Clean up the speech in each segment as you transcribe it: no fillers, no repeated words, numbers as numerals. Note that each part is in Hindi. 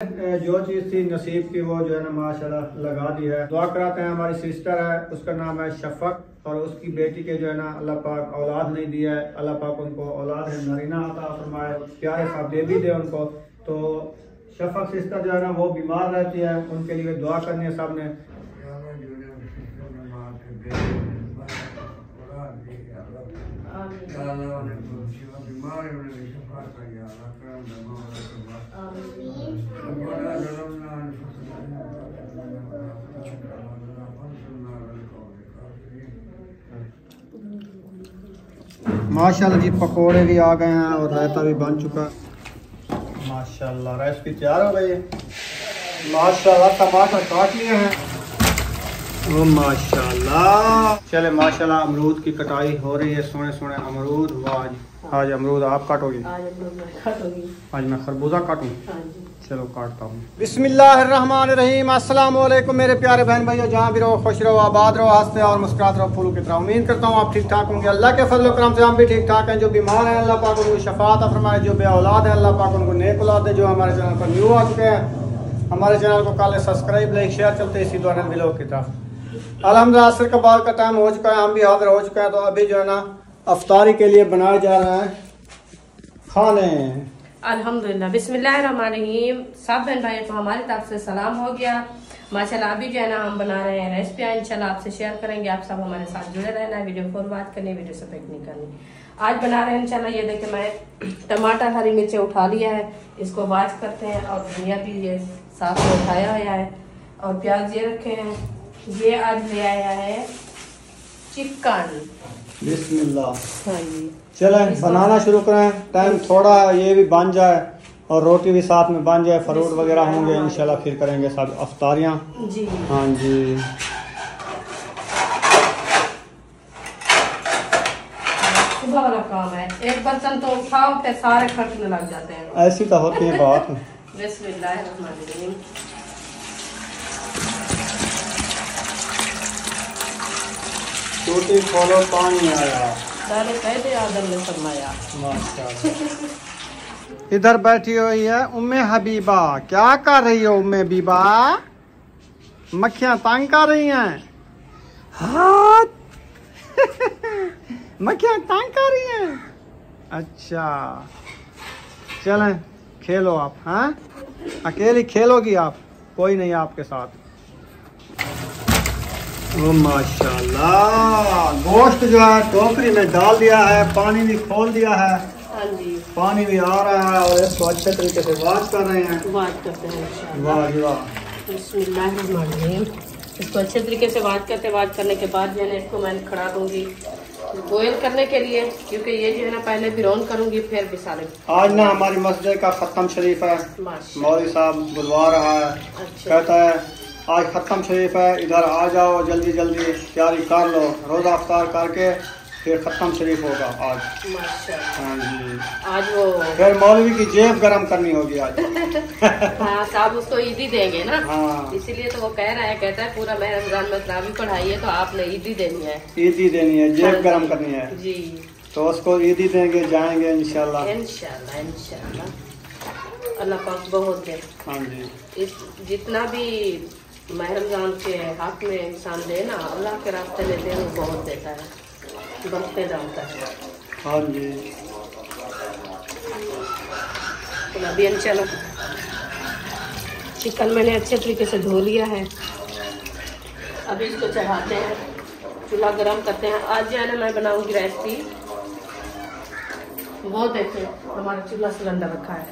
जो चीज़ थी नसीब की वो जो है ना माशाल्लाह लगा दी है। दुआ कराते हैं, हमारी सिस्टर है उसका नाम है शफक और उसकी बेटी के जो है ना अल्लाह पाक औलाद नहीं दिया है। अल्लाह पाक उनको औलाद है नरीना अता फरमाए, प्यारे सा बेबी दे उनको। तो शफक सिस्टर जो है ना वो बीमार रहती है, उनके लिए दुआ करनी है सब ने। माशाल्लाह जी पकोड़े भी आ गए हैं और रायता भी बन चुका है। माशाल्लाह रेसिपी तैयार हो गई है। माशाल्लाह टमाटर काट लिए हैं। ओ माशाल्लाह। चले माशाल्लाह अमरूद की कटाई हो रही है। सोने सोने अमरूद। आज अमरूद आप काटोगी? आज मैं खरबूजा काटूँ? चलो काटता हूँ। बिस्मिल्लाहिर्रहमानिर्रहीम। अस्सलाम वालेकुम मेरे प्यारे बहन भाइयों, जहाँ भी रहो खुश रहो, आबाद रहो, हंसते और मुस्कुराते रहो फूलों की तरह। उम्मीद करता हूँ आप ठीक ठाक होंगे। अल्लाह के फजल करम से हम भी ठीक ठाक हैं। जो बीमार हैं अल्लाह पाक उनको शफात फरमाए, जो बे औलाद है अल्लाह पाक उनको नेक औलाद दे। जो हमारे चैनल पर न्यू आ चुके हैं हमारे चैनल को काले सब्सक्राइब लाइक शेयर चलते इसी दौरान दिलों की तरफ। अल्हम्दुलिल्लाह असर के बाद का टाइम हो चुका है, हम भी हाजिर हो चुके हैं। तो अभी जो है ना अफ्तारी के लिए बनाए जा रहे हैं खाने। अल्हम्दुलिल्लाह बिस्मिल्लाहिर्रहमानिर्रहीम। सब बहन भाई को हमारी तरफ से सलाम हो गया। माशाल्लाह अभी जो है ना हम बना रहे हैं रेसिपियाँ, इंशाल्लाह आपसे शेयर करेंगे। आप सब हमारे साथ जुड़े रहना, वीडियो फॉर बात करनी, वीडियो से ब्रेक नहीं करनी। आज बना रहे हैं इंशाल्लाह। ये देखिए मैं टमाटर हरी मिर्चें उठा लिया है, इसको वाश करते हैं। और धनिया भी ये साथ में उठाया हुआ है और प्याज ये रखे हैं। ये आज ले आया है चिकन। बिस्मिल्लाह। हाँ जी चले बनाना शुरू करें। टाइम थोड़ा ये भी बन जाए और रोटी भी साथ में बन जाए, फ्रूट वगैरह होंगे इंशाल्लाह, फिर करेंगे सब अफ्तारियाँ जी। हाँ जी। सुबह वाला काम है, एक बर्तन तो उठाओ फिर सारे खड़कने लग जाते हैं। ऐसी तो होती है बात। बिस्मिल्लाहिर्रहमानिर्रहीम। टूटी खोलो पानी आया। इधर बैठी हुई है उम्मे हबीबा। क्या कर रही हो उम्मे हबीबा? मक्खियाँ तंग कर रही हैं। हाथ मक्खियाँ तंग कर रही हैं। अच्छा चलें खेलो आप। हाँ अकेली खेलोगी आप? कोई नहीं आपके साथ। ओ माशाल्लाह। गोश्त जो है टोकरी में डाल दिया है, पानी भी खोल दिया है। हाँ जी पानी भी आ रहा है और इसको अच्छे तरीके से वॉश कर रहे हैं। वाश करते हैं वाह जी वाह। बिस्मिल्लाहिर्रहमानिर्रहीम। इसको अच्छे तरीके से वाश करने के बाद जो है ना इसको मैं खड़ा दूंगी बॉयल करने के लिए, क्योंकि ये जो है ना पहले भिगोन करूंगी फिर बिसाले। आज ना हमारी मस्जिद का खत्म शरीफ है। मौलवी साहब बुलवा रहा है। अच्छा। कहता है आज खत्म शरीफ है, इधर आ जाओ, जल्दी जल्दी तैयारी कर लो, रोजा अफ्तार करके फिर खत्म शरीफ होगा आज। माशाल्लाह। हाँ जी। आज वो फिर मौलवी की जेब गरम करनी होगी आज। हाँ साहब उसको ईदी देंगे ना। हाँ इसीलिए तो वो कह रहा है, कहता है पूरा मैं रमजान में तरावी पढ़ाई है तो आपने ईदी देनी है। ईदी देनी है, जेब गरम करनी है जी। तो उसको ईदी देंगे, जाएंगे इंशाल्लाह। इंशाल्लाह इंशाल्लाह अल्लाह पाक बहुत दे। हाँ जी। इस जितना भी माह रमजान के हक में इंसान दे ना, अल्लाह के रास्ते में दे वो बहुत देता है, बनते जानता है। हाँ जी। तो अभी चलो चिकन मैंने अच्छे तरीके से धो लिया है। अभी इसको चढ़ाते हैं, चूल्हा गरम करते हैं। आज जो है ना मैं बनाऊंगी रेसिपी, वो देखे हमारा चूल्हा सिलेंडर रखा है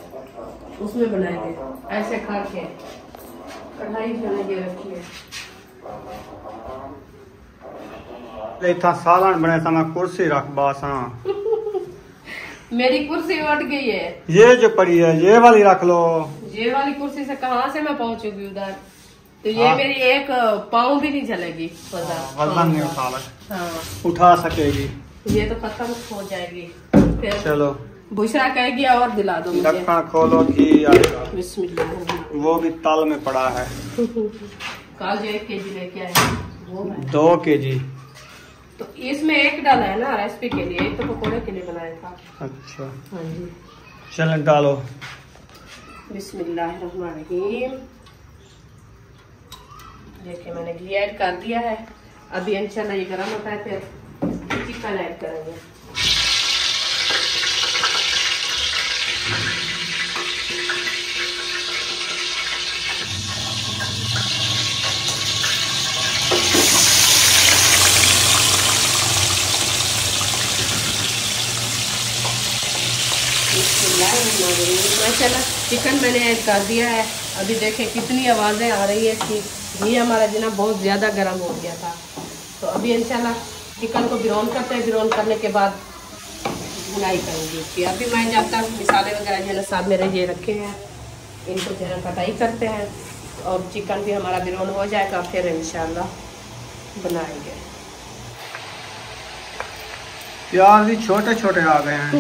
उसमें बनाएंगे। ऐसे खा के कढ़ाई जो है ये रखी है। इतना सालन बने था, मैं कुर्सी रख बास। हाँ मेरी कुर्सी उठ गई है। ये जो पड़ी है ये वाली रख लो। ये वाली कुर्सी से कहाँ से मैं पहुंचूंगी उधर? तो ये मेरी एक पाँव भी नहीं चलेगी। वजन नहीं उठा लग। हाँ उठा सकेगी। ये तो खत्म हो जाएगी। फिर चलो बुशरा कहेगी और दिला दो मुझे। ढक्कन खोलो, घी आएगा। बिस्मिल्लाह। वो भी तल में पड़ा है। काल जो 1 kg लेके आए वो है 2 kg। तो इसमें एक डाला है ना रेसिपी के लिए, एक तो पकोड़े के लिए बनाया था। अच्छा हाँ जी। चलें डालो। बिस्मिल्लाहिर्रहमानिर्रहीम। देखिए मैंने घी ऐड कर दिया है। अभी इंशाल्लाह ये गर्म होता है फिर चिकन ऐड करेंगे। माशाल्लाह चिकन मैंने ऐड कर दिया है। अभी देखें कितनी आवाज़ें आ रही है इसकी। घी हमारा जना बहुत ज़्यादा गर्म हो गया था। तो अभी इंशाल्लाह चिकन को ब्राउन करते हैं। ब्राउन करने के बाद भुनाई करेंगे इसकी। अभी मैं जब तक मसाले वगैरह जो है साथ मेरे ये रखे हैं इनको जो है कटाई करते हैं और चिकन भी हमारा ब्राउन हो जाएगा फिर इंशाल्लाह बनाएंगे। प्याज भी छोटे छोटे आ गए हैं।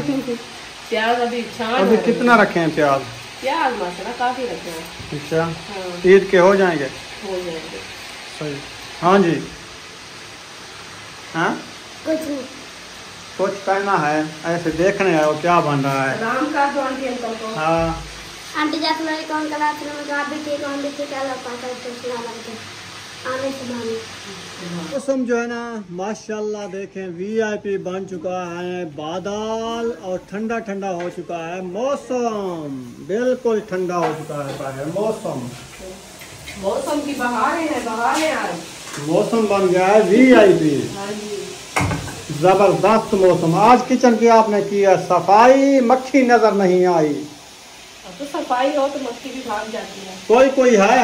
प्याज अभी छान अभी कितना रखे हैं प्याज? प्याज माशाल्लाह काफ़ी रखे हैं। अच्छा हाँ। ईद के हो जाएंगे? हो जाएंगे। सही। हाँ जी। हाँ कुछ कहना है? ऐसे देखने आए हो क्या बन रहा है? राम का तो आंटी अंकल को। हाँ आंटी जैसे मेरे कौन कला आप भी ठीक हम भी ठीक है मौसम जो है ना माशाल्लाह देखें वीआईपी बन चुका है। बादल और ठंडा ठंडा हो चुका है मौसम। बिल्कुल ठंडा हो चुका है मौसम। मौसम की बहारें हैं बहारें आज। मौसम बन गया है वीआईपी। हाँ जी जबरदस्त मौसम। आज किचन की आपने किया सफाई, मक्खी नजर नहीं आई। तो सफाई हो तो मक्खी भी भाग जाती है। कोई कोई है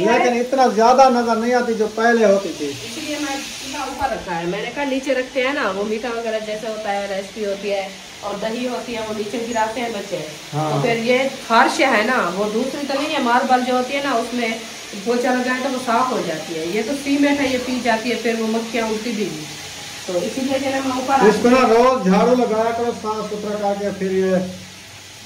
लेकिन इतना ज्यादा नजर नहीं आती जो पहले होती थी। इसलिए मैं सीधा ऊपर रखा है। मैंने कहा नीचे रखते हैं ना वो मीठा वगैरह जैसे होता है रेसिपी होती है और दही होती है वो नीचे गिराते हैं बच्चे। हाँ। तो फिर ये फर्श है ना वो दूसरी तो नहीं है मार्बल जो होती है ना उसमें पोछा लगाए तो वो साफ हो जाती है। ये तो सीमेंट है ये पी जाती है फिर वो मक्खियाँ उड़ती भी नहीं। तो इसीलिए जो है मैं ऊपर इसको ना रोज झाड़ू लगाया करो साफ सुथरा करके फिर ये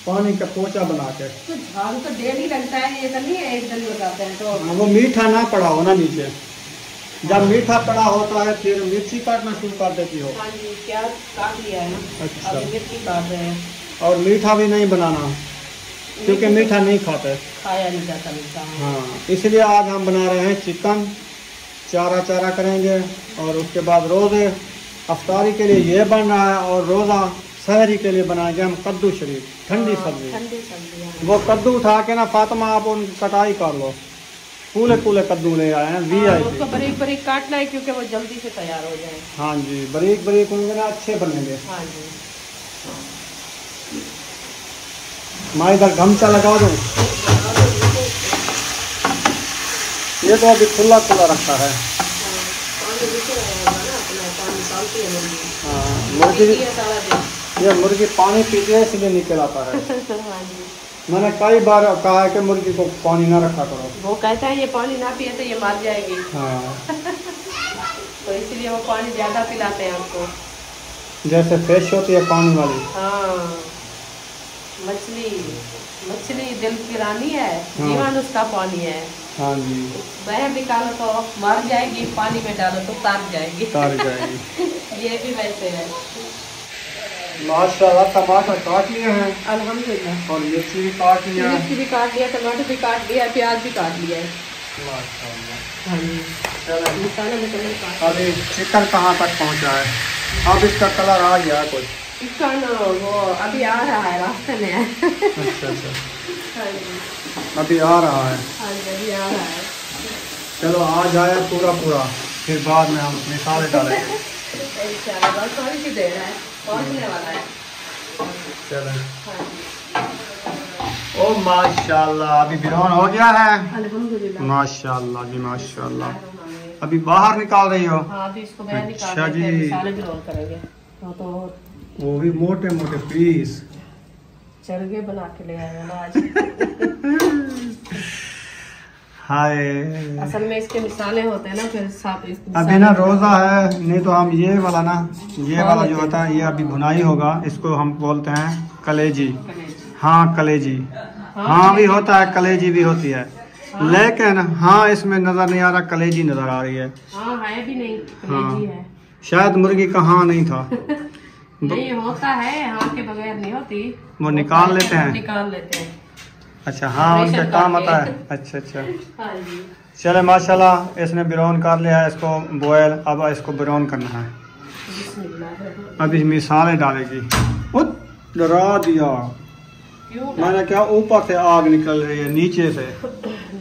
पानी का पोछा बना के। तो झाड़ू तो डेली लगता है ये तो नहीं है एक दिन लगाते हैं। तो वो मीठा ना पड़ा हो ना नीचे। जब मीठा पड़ा होता है फिर मिर्ची काटना शुरू कर देती हो। हाँ जी प्याज काट लिया है ना। अच्छा। अभी मिर्ची काट रहे हैं और मीठा भी नहीं बनाना क्योंकि मीठा नहीं खाते। खाया नहीं जाता मीठा। हाँ इसलिए आज हम बना रहे हैं चिकन। चारा करेंगे और उसके बाद रोज़े अफ्तारी के लिए ये बन रहा है और रोज़ा सहरी के लिए बनाएंगे हम कद्दू शरीफ ठंडी सब्जी। ठंडी सब्जी वो कद्दू उठा के ना फातिमा आप उनकी कटाई कर लो। पूले कद्दू ले आए हैं वीआईपी। उसको बारीक बारीक काटना है क्योंकि वो जल्दी से तैयार हो जाए। हाँ जी बारीक होंगे ना अच्छे बनेंगे। हाँ जी मैं इधर गमछा लगा दूँ। ये तो अभी खुला रखा है। हाँ मुर्गी ये मुर्गी पानी पीती है इसलिए निकल आता है। मैंने कई बार कहा है कि मुर्गी को पानी ना रखा करो। वो कहता है ये पानी ना पिए तो ये मर जाएगी। हाँ तो इसलिए वो पानी ज़्यादा पिलाते हैं आपको। जैसे फिश होती है पानी वाली। हाँ मछली दिल की रानी है। हाँ। जीवन उसका पानी है। हाँ जी बाहर निकालो तो मर जाएगी पानी में डालो तो तर जाएगी। ये भी वैसे है। माशाल्लाह टमाटर काट लिए हैं अल्हम्दुलिल्लाह। और मिर्ची भी काट लिया है। मिर्ची भी काट लिया टमाटर भी काट लिया प्याज भी काट लिया है। माशाल्लाह। हाँ जी मसाला मुकम्मल काट। अभी चिकन कहाँ तक पहुँचा है? अब इसका कलर आ गया है कुछ। चिकन वो अभी आ रहा है रास्ते में है। अच्छा हाँ जी अभी आ रहा है। हाँ जी अभी आ रहा है। चलो आ जाए पूरा फिर बाद में हम मसाले डालेंगे। इंशाल्लाह बस थोड़ी सी देर है पहुँचने वाला है। चलें। हाँ जी ओ माशाल्लाह अभी बिरौन हो गया है। अल्हम्दुलिल्लाह माशाल्लाह जी माशाल्लाह। अभी बाहर निकाल रही हो? हाँ अभी इसको बाहर निकाल अच्छा के जी। मसाले भी रोल करेंगे। तो वो भी मोटे पीस चरगे बना के ले आए ना आज। हाय असल में इसके मिसाले होते हैं ना फिर अभी ना रोजा है नहीं तो हम ये वाला जो होता है ये अभी भुनाई होगा। इसको हम बोलते हैं कलेजी। हाँ कलेजी हाँ भी होता है कलेजी भी होती है। लेकिन हाँ इसमें नजर नहीं आ रहा कलेजी नजर आ रही है। हाँ है भी नहीं हाँ है। शायद मुर्गी का हाँ नहीं था। नहीं होता है हाँ के बगैर नहीं होती। वो निकाल लेते हैं। निकाल लेते हैं। अच्छा हाँ, उनके ऑपरेशन काम करके। आता है। अच्छा अच्छा, हाँ जी। चले माशाल्लाह, इसने ब्राउन कर लिया है इसको बॉयल। अब इसको ब्राउन करना है। बिस्मिल्लाह। अभी मिसालें डालेगी। उत, डरा दिया क्यों? मैंने, क्या ऊपर से आग निकल रही है नीचे से?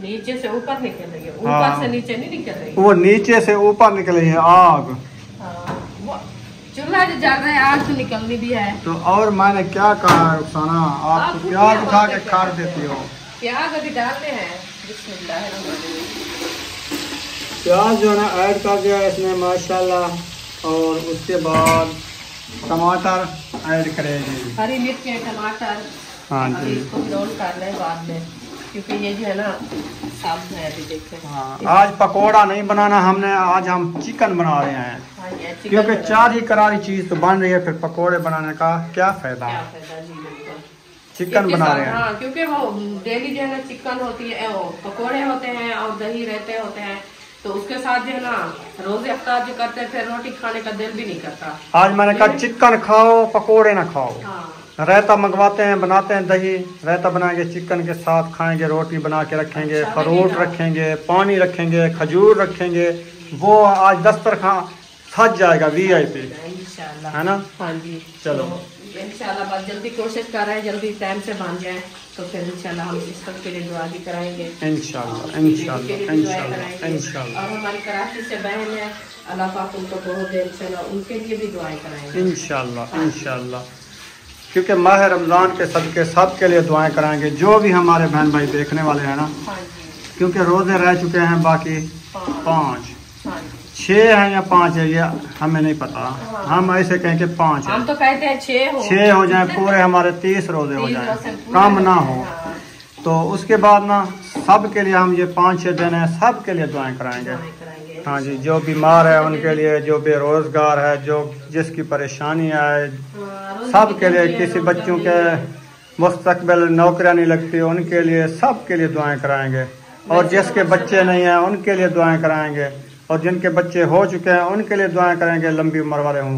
नीचे से ऊपर निकल रही है, हाँ। ऊपर से नीचे नहीं निकल रही। वो नीचे से ऊपर निकल रही है आग। हाँ, वो चूल्हा जो जल रहा है आग तो निकलनी भी है। तो और मैंने क्या कहा रुखसाना, आप आप तो खुद प्याज क्या उठा बातें के कर खार रहे देती हो। प्याज अभी डालने हैं। बिस्मिल्लाह। प्याज जो है ना ऐड कर दिया इसने माशाल्लाह, और उसके बाद टमाटर ऐड करेगी। हरी मिर्च है, टमाटर। हाँ अभी जी। इसको ब्राउन कर लें बाद में, क्योंकि ये जो है ना साफ है। अभी देखें। हाँ, आज पकोड़ा नहीं बनाना हमने, आज हम चिकन बना रहे हैं। हाँ, ये चिकन क्योंकि बना- चार ही करारी चीज तो बन रही है, फिर पकोड़े बनाने का क्या फायदा? क्या फायदा जी, बिल्कुल। चिकन इसके बना साथ- रहे हैं। हाँ, क्योंकि वो डेली जो है ना चिकन होती है, वो पकोड़े होते हैं और दही रहते होते हैं, तो उसके साथ जो है ना रोजे अफ्तार जो करते हैं, फिर रोटी खाने का दिल भी नहीं करता। आज मैंने कहा चिकन खाओ पकोड़े ना खाओ। हाँ, रायता मंगवाते हैं, बनाते हैं, दही रायता बनाएंगे, चिकन के साथ खाएंगे, रोटी बना के रखेंगे, अच्छा फ्रूट लगेगा। रखेंगे, पानी रखेंगे, खजूर रखेंगे। वो आज दस्तरखान सज जाएगा VIP, इंशाल्लाह। है ना? हाँ जी। चलो। तो इंशाल्लाह बस जल्दी कोशिश कर रहे हैं, जल्दी टाइम से बन जाए, तो फिर इंशाल्लाह हम इस सब के लिए दुआ भी कराएंगे। इंशाल्लाह के लिए इंशाल्लाह भी दुआएं इंशाल्लाह कराएंगे। इंशाल्लाह और हमारी कराची से बहन है, अल्लाह पाक उनको बहुत दे इंशाल्लाह, उनके लिए भी दुआएं कराएंगे। इंशाल्लाह इंशाल्लाह, क्योंकि माह रमज़ान के सदके सब के लिए दुआएं कराएंगे, जो भी हमारे बहन भाई देखने वाले हैं ना, हाँ जी। क्योंकि रोज़े रह चुके हैं बाकी हाँ। 5 हाँ जी। 6 हैं या 5 है, ये हमें नहीं पता। हम ऐसे कहें कि 5 है। हम तो कहते हैं 6 हो। 6 हो जाए पूरे, हमारे 30 रोजे हो 30 जाए, रोजे पूरे कम ना हो हो। जाए, हाँ। तो उसके बाद ना सब के लिए हम ये 5-6 दिन है, सब के लिए दुआएं कराएंगे। दुआएं कराएंगे। हाँ जी, जो बीमार है उनके लिए, जो बेरोजगार है, जो जिसकी परेशानी है, हाँ, रोज़े सब की के लिए, तंगी है, किसी रोज़ा बच्चों नहीं के है। मुस्तकबिल नौकरियां नहीं लगती उनके लिए, सब के लिए दुआएं कराएंगे। और जिसके बच्चे नहीं हैं उनके लिए दुआएं कराएंगे, और जिनके बच्चे हो चुके हैं उनके लिए दुआएं कराएंगे, लंबी उम्र वाले हों।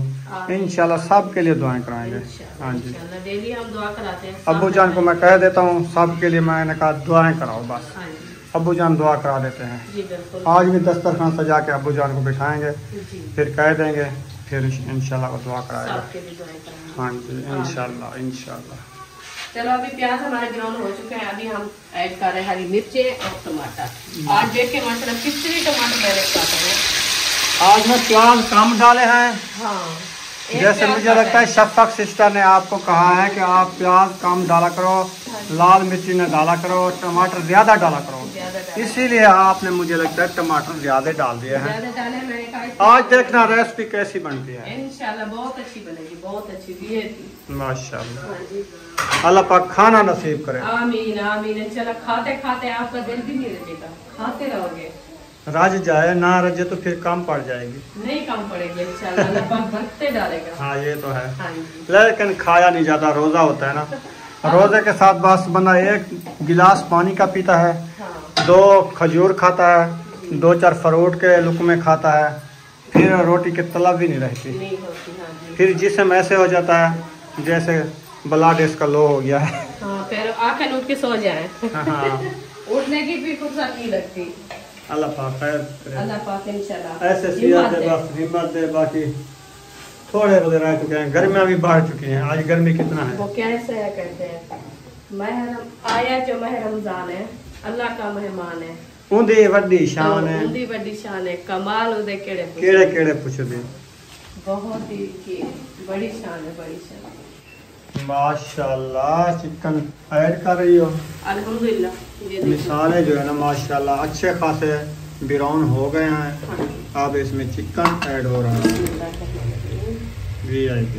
इंशाल्लाह सब के लिए दुआएं कराएंगे। हाँ जी। इंशाल्लाह डेली हम दुआ कराते हैं। अब्बू जान को मैं कह देता हूँ सब के लिए, मैंने कहा दुआएं कराओ बस। हाँ जी। अब्बू जान दुआ करा देते हैं। जी बिल्कुल। आज भी दस्तरखान सजा के अब्बू जान को बिठाएंगे, जी। फिर कह देंगे, फिर इंशाल्लाह वो दुआ कराएगा। सबके लिए दुआएं कराएंगे। हाँ जी, इंशाल्लाह इंशाल्लाह। चलो अभी प्याज हमारे ब्राउन हो चुके हैं, अभी हम ऐड कर रहे हैं हरी मिर्चें और टमाटर। आज देख के माशाल्लाह कितने टमाटर मैंने काटे हैं। आज मैं प्याज कम डाले हैं। हाँ, एक जैसे प्याज मुझे काटा लगता है शफक सिस्टर ने आपको कहा है कि आप प्याज कम डाला करो, लाल मिर्ची न डाला करो, टमाटर ज्यादा डाला करो, ज्यादा डाला। इसीलिए आपने मुझे लगता है टमाटर ज्यादा डाल दिए हैं। ज्यादा डाले हैं, मैंने कहा आज देखना रेसिपी कैसी बनती है। इंशाल्लाह बहुत अच्छी बनेगी, बहुत अच्छी भी है। माशाल्लाह, हाँ जी। अल्लाह पाक खाना नसीब करे। आमीन आमीन। चलो खाते खाते आपका दिल भी नहीं रजेगा, खाते रहोगे। रज जाए ना रजे तो फिर कम पड़ जाएगी। नहीं कम पड़ेगी इंशाल्लाह, अल्लाह पाक बढ़ते डालेगा। हाँ ये तो है, हाँ जी। लेकिन खाया नहीं जाता, रोजा होता है ना। रोजे के साथ बस बंदा 1 गिलास पानी का पीता है, हाँ 2 खजूर खाता है, 2-4 फ्रूट के लुकमे खाता है, फिर रोटी की तलब भी नहीं रहती। नहीं होती। हाँ जी। फिर जिस्म ऐसे हो जाता है जैसे ब्लड इसका लो हो गया है। हाँ, फिर आंखें उठ के सो जाए। हाँ। उठने की भी फुर्सत नहीं लगती। अल्लाह पाक खैर करे। अल्लाह पाक इंशाल्लाह ऐसे हिम्मत सियात दे, दे। बस हिम्मत दे। बाकी थोड़े रोजे रह चुके हैं, गर्मियाँ भी बढ़ चुकी हैं। आज गर्मी कितना वो है? कैसे है कहते हैं, आया जो माह रमजान है, अल्लाह का मेहमान है, उंदी वड्डी शान है, उनकी बड़ी शान है, कमाल उदे केड़े पुछे। केड़े केड़े पुछ दे। बहुत ही की बड़ी शान है, बड़ी शान। माशाल्लाह, चिकन ऐड कर रही हो। अल्हम्दुलिल्लाह। ये देखिए। मिसाले जो है ना माशाल्लाह अच्छे खासे ब्राउन हो गए हैं। हाँ। अब इसमें चिकन ऐड हो रहा है। VIP।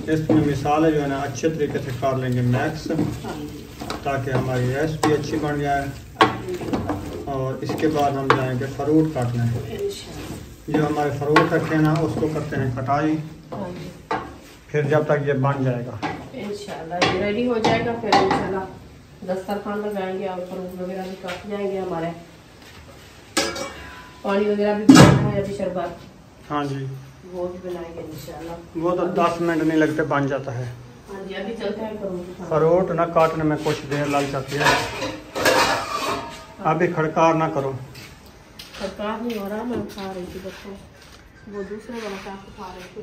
इसमें मिसाले जो है ना अच्छे तरीके से कर लेंगे मैक्स, हाँ जी। ताकि हमारी रेसिपी अच्छी बन जाए। और इसके बाद हम जाएंगे फ्रूट काटने। इंशाल्लाह। जो हमारे फ्रूट रखे हैं ना उसको करते हैं कटाई, हाँ जी। फिर जब तक ये बन जाएगा। इंशाल्लाह ये रेडी हो जाएगा, फिर इंशाल्लाह दस्तरखान लगाएंगे और फ्रूट वगैरह भी काट जाएंगे हमारे। पानी वगैरह भी बनाना है अभी शरबत। हाँ जी, वो भी बनाएंगे इंशाल्लाह। वो तो 10 मिनट नहीं लगते बन जाता है। हाँ जी, अभी चलते हैं फ्रूट। फ्रूट ना काटने में कुछ देर लग जाती है। अभी खड़कार ना करो। सरकार नहीं हो रहा, मैं उठा रही थी बच्चों, वो दूसरे वाला साथ उठा रही थी।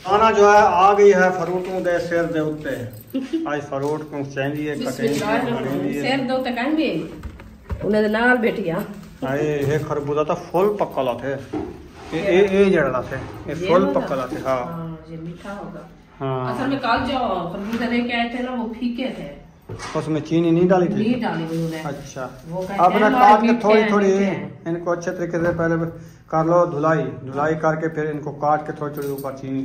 खाना जो है आ गई है, फ्रूटों दे सिर दे उत्ते आज फ्रूट को चाहिए कटेंगे सिर दो तक आएंगे उन्हें नाल बैठिया आए ये खरबूजा तो फुल पक्का थे, ये जड़ा थे, ये फुल पक्का थे। हाँ ये मीठा होगा। हाँ, असल में कल जो खरबूजा लेके आए थे ना वो फीके थे, उसमें चीनी नहीं डाली थी। नहीं डाली उन्होंने। अच्छा, अब ना काट के थोड़ी थोड़ी इनको अच्छे तरीके से पहले कर लो, धुलाई करके फिर इनको काट के थोड़ी थोड़ी ऊपर चीनी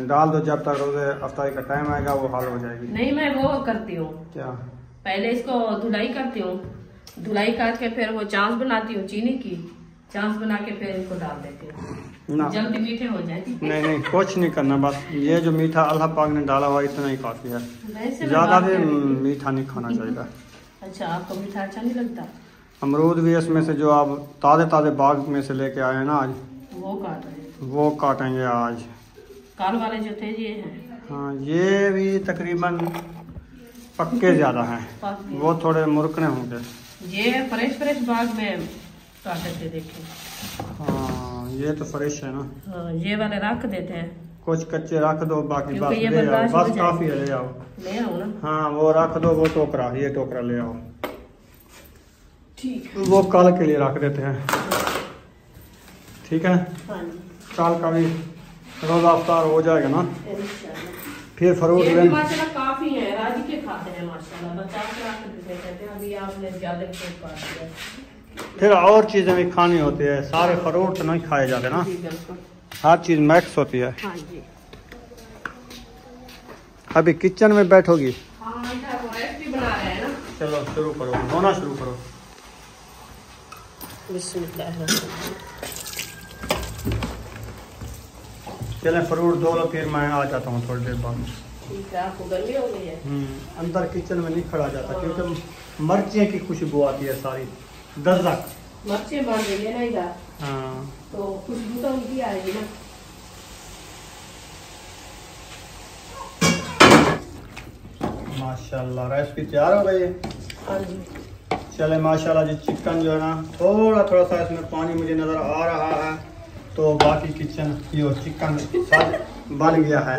डाल दो, जब तक रोजे अफ्तारी का टाइम आएगा वो हाल हो जाएगी। नहीं, मैं वो करती हूँ, क्या पहले इसको धुलाई करती हूँ, धुलाई करके फिर वो चांस बनाती हूँ, चीनी की चांस बना के फिर इनको डाल देती हूँ, जल्दी मीठे हो जाएगी। नहीं कुछ नहीं करना, बस ये जो मीठा अल्लाह पाक ने डाला हुआ इतना ही काफी है, ज्यादा भी मीठा नहीं खाना चाहिए। अच्छा, आपको मीठा अच्छा नहीं लगता? अमरूद भी इसमें से जो आप ताजे बाग में से लेके आए हैं ना आज, वो काटेंगे आज। काल वाले जो थे ये हैं। हाँ, ये भी तकरीबन पक्के ज्यादा हैं, वो थोड़े मुरकने होंगे। ये फ्रेश बाग में काटे थे, देखे। हाँ, ये तो फ्रेश है ना। हाँ, ये वाले रख देते हैं, कुछ कच्चे रख दो, बाकी बस ये ले आओ, बस काफी है, ले आओ ना। हाँ, वो रख दो, वो टोकरा, ये टोकरा ले आओ, ठीक, वो कल के लिए रख देते हैं। ठीक है, हाँ, कल का भी रोजा अफ्तार हो जाएगा ना, फिर फ्रूट माशाल्लाह काफी है, राजी के खाते हैं माशाल्लाह, बचा के रख देते हैं। अभी आपने ज्यादा फ्रूट काट दिया, फिर और चीजें भी खानी होती है, सारे फ्रूट तो नहीं खाए जाते ना, हर चीज मैक्स होती है। हाँ जी। अभी किचन में बैठोगी? हाँ, रेसिपी बना रहे हैं ना। चलो शुरू करो, होना शुरू करो। बिस्मिल्लाह। चलें फ्रूट धो लो, फिर मैं आ जाता हूँ थोड़ी देर बाद। ठीक है, आपको गर्मी हो गई है? अंदर किचन में नहीं खड़ा जाता, क्योंकि मिर्ची की खुशबू आती है सारी, दर्जक मिर्चें बन रही है ना इधर। हाँ, तो खुशबू तो उनकी आएगी ना। माशाल्लाह रेसिपी तैयार हो गई है। हाँ जी। चले माशाल्लाह जी, चिकन जो है ना थोड़ा सा इसमें पानी मुझे नज़र आ रहा है, तो बाकी किचन यो चिकन बन गया है।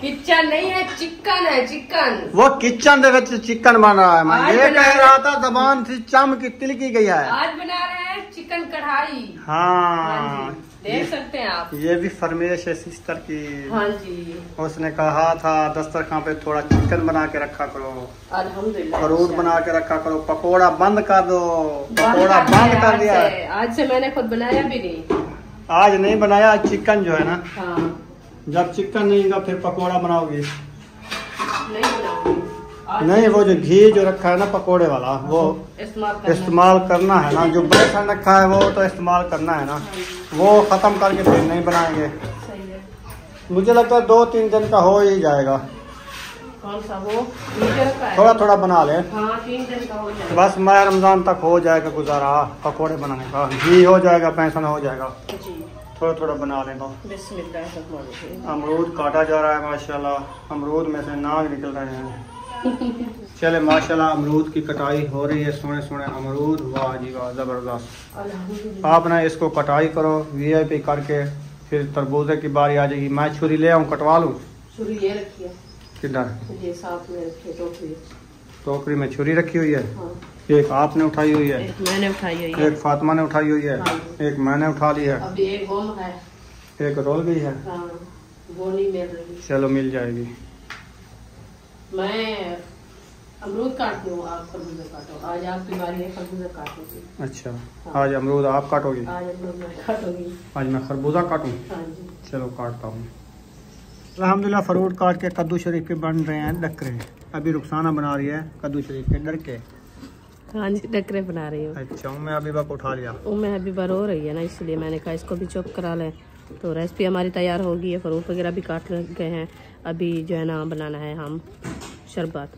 किचन नहीं है, चिकन है, चिकन। वो किचन दे विच चिकन बन रहा है, मैं ये कह रहा था जबान से चम की तिलकी गई है। आज बना रहे हैं चिकन कढ़ाई। हाँ, देख सकते हैं आप, ये भी फरमाइश है सिस्टर की। हाँ जी, उसने कहा था दस्तरखान पे थोड़ा चिकन बना के रखा करो, अल्हम्दुलिल्लाह, फ्रूट बना के रखा करो, पकोड़ा बंद कर दो, पकोड़ा बंद कर दिया। आज से मैंने खुद बनाया भी नहीं, आज नहीं बनाया, चिकन जो है ना, हाँ, जब चिकन नहीं होगा फिर पकोड़ा बनाओगी? नहीं बनाऊंगी। नहीं, वो जो घी जो रखा है ना पकोड़े वाला, वो इस्तेमाल करना है ना, जो बेसन रखा है वो तो इस्तेमाल करना है ना, वो खत्म करके फिर नहीं बनाएंगे। सही है। मुझे लगता है 2-3 दिन का हो ही जाएगा। कौन सा वो रखा है? थोड़ा बना ले। हाँ, 3 दिन का हो जाएगा। बस मैं रमजान तक हो जाएगा गुजारा पकोड़े बनाने का, घी हो जाएगा, बेसन हो जाएगा, जी। थोड़ा बना लेता हूँ। बिस्मिल्लाह। अमरूद काटा जा रहा है माशाल्लाह, अमरूद में से नाग निकल रहे हैं। चले माशाल्लाह, अमरूद की कटाई हो रही है, सोने अमरूद, वाह जी वाह, जबरदस्त। आपने इसको कटाई करो VIP करके, फिर तरबूजे की बारी आ जाएगी। मैं छुरी ले आऊँ, कटवा लूँ? छुरी ये रखी है किधर? ये साथ में रखी है, टोकरी में छुरी रखी हुई है। हाँ। एक आपने उठाई हुई है, एक मैंने उठाई हुई है, एक फातिमा ने उठाई हुई है, हाँ। एक मैंने उठा ली है, अभी एक गुम है, एक रोल गई है। हाँ, वो नहीं मिल रही। चलो मिल जाएगी। मैं अमरूद काटती हूँ, आप खरबूजा काटो। आज आपकी बारी है खरबूजा काटोगी। अच्छा, हाँ। आज अमरूद आप काटोगी? आज अमरूद मैं काटोगी। आज मैं खरबूजा काटूं? हाँ जी। चलो काटता हूँ। अल्हम्दुलिल्लाह फ्रूट काट के कद्दू शरीफ के बन रहे हैं डकरे। अभी रुखसाना बना रही है कद्दू शरीफ के डरके। हाँ जी, डकरे बना रही हूँ। अच्छा, मैं अभी वक्त उठा लिया। मैं अभी बार हो रही है ना, इसलिए मैंने कहा इसको भी चॉप करा लें। तो रेसिपी हमारी तैयार हो गई है, फ्रूट वगैरह भी काट गए हैं। अभी जो है ना बनाना है हम शरबत,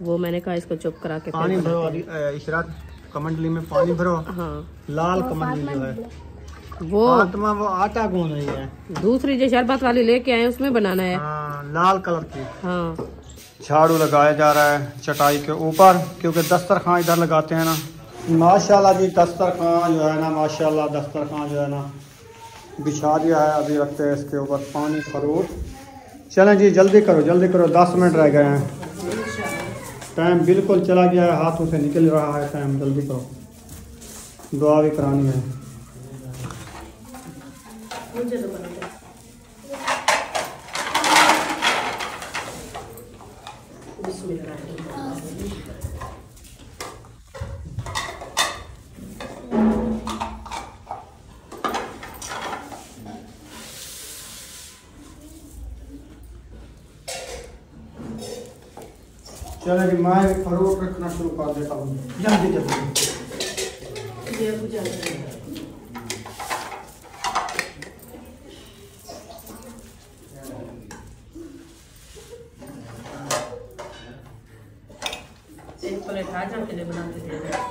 वो मैंने कहा इसको चॉप करा के पानी भरो इशरात। कमंडली में पानी भरो। हाँ लाल कमंडली जो है वो आत्मा, वो आटा गूंद रही है। दूसरी जो शरबत वाली लेके आए उसमें बनाना है। हाँ, लाल कलर की। हाँ झाड़ू लगाया जा रहा है चटाई के ऊपर, क्योंकि दस्तरखान इधर लगाते हैं ना। माशाल्लाह जी दस्तरखान जो है ना, माशाल्लाह दस्तरखान जो है ना बिछा दिया है। अभी रखते हैं इसके ऊपर पानी फ्रूट। चलें जी जल्दी करो 10 मिनट रह गए हैं। टाइम बिल्कुल चला गया है, हाथों से निकल रहा है टाइम। जल्दी करो, दुआ भी करानी है। चलो जी मैं फ्रूट रखना शुरू कर देता हूँ जल्दी जल्दी। एक प्लेट राजा के लिए बना के दे रहे हैं।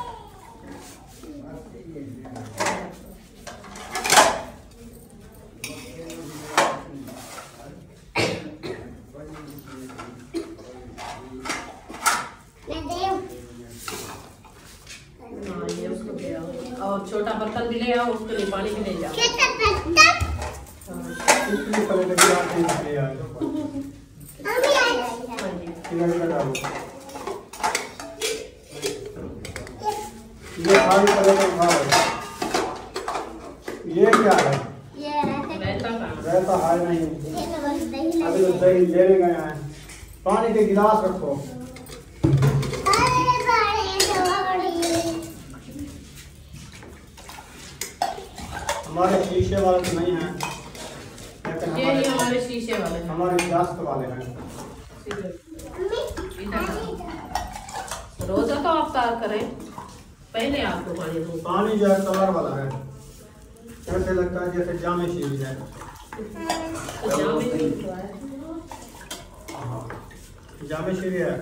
और छोटा बर्तन भी ले आओ, उसके लिए पानी भी ले जाओ। ये क्या है? रहता है नहीं, अभी तो दही लेने गए हैं। पानी के गिलास रखो। हमारे शीशे वाले तो नहीं हैं, लेकिन हमारे शीशे वाले हमारे ग्लास वाले हैं। रोजा तो अफ्तार करें, पहले आपको पानी दो। पानी जो है कलर वाला है, ऐसे लगता है जैसे जामे शीरी है। जामे शीरी है।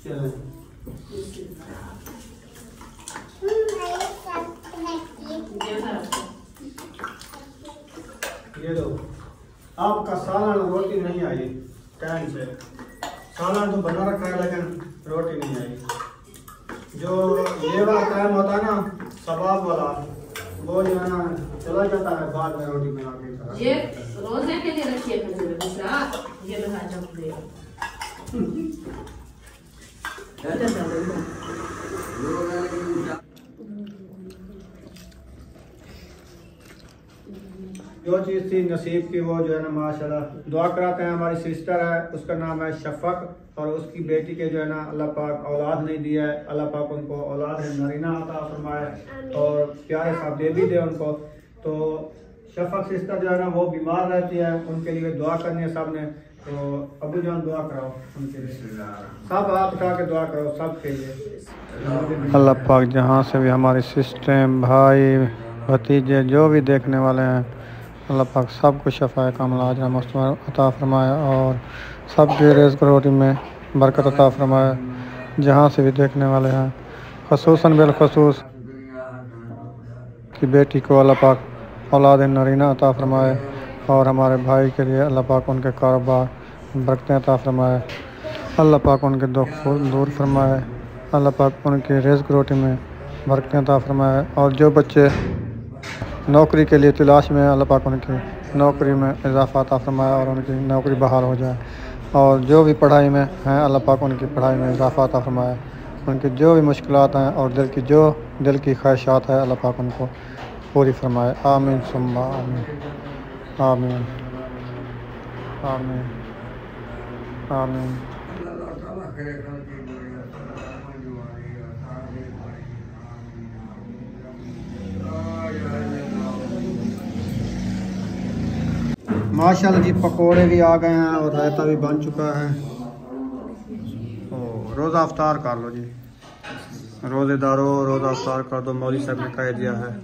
चलो ये लो, आपका सालन रोटी नहीं आई टाइम से। सालन तो बना रखा है लेकिन रोटी नहीं आई। जो ये वाला टाइम होता है ना सबाब वाला, वो जो है ना चला जाता है बाद में रोटी बना के। ये रोजे के लिए रखिए दूसरा, ये लगा जब देगा। जो चीज़ थी नसीब की वो जो है ना माशाल्लाह दुआ कराते हैं। हमारी सिस्टर है, उसका नाम है शफक, और उसकी बेटी के जो है ना अल्लाह पाक औलाद नहीं दिया है। अल्लाह पाक उनको औलाद है नरीना अता फरमाए और प्यारे सा बेबी दे उनको। तो शफक सिस्टर जो है ना वो बीमार रहती है, उनके लिए दुआ करनी है सब ने। तो अबू जान दुआ कराओ उनके लिए, सब हाथ उठा के दुआ करो सब के लिए। अल्लाह पाक जहाँ से भी हमारी सिस्टर भाई भतीजे जो भी देखने वाले हैं, अल्लाह पाक सबको शफ़ाए कामिला अजर मुस्तमर अता फरमाए और सबके रिज़्क़ रोटी में बरकत अता फरमाए। जहाँ से भी देखने वाले हैं, ख़ुसूसन बिलख़ुसूस की बेटी को अल्लाह पाक औलाद नरीना अता फरमाए और हमारे भाई के लिए अल्लाह पाक उनके कारोबार बरकतें अता फरमाए। अल्लाह पाक उनके दुख दूर फरमाए। अल्लाह पाक उनकी रिज़्क़ रोटी में बरकतें अता फरमाए। और जो बच्चे नौकरी के लिए तलाश में, अल्लाह पाक उनकी नौकरी में इजाफ़ा अता फरमाए और उनकी नौकरी बहाल हो जाए। और जो भी पढ़ाई में हैं, अल्लाह पाक उनकी पढ़ाई में इजाफ़ा अता फरमाए। उनकी जो भी मुश्किलात हैं और दिल की ख्वाहिशात है, अल्लाह पाक उनको पूरी फरमाए। आमीन सुम्मा आमीन आमीन आमीन आमीन। माशाल्लाह जी पकोड़े भी आ गए हैं और रायता भी बन चुका है। रोज़ा अफ्तार कर लो जी, रोज़ेदारों रोज़ा अफ्तार कर दो, मौलवी साहब ने कह दिया है।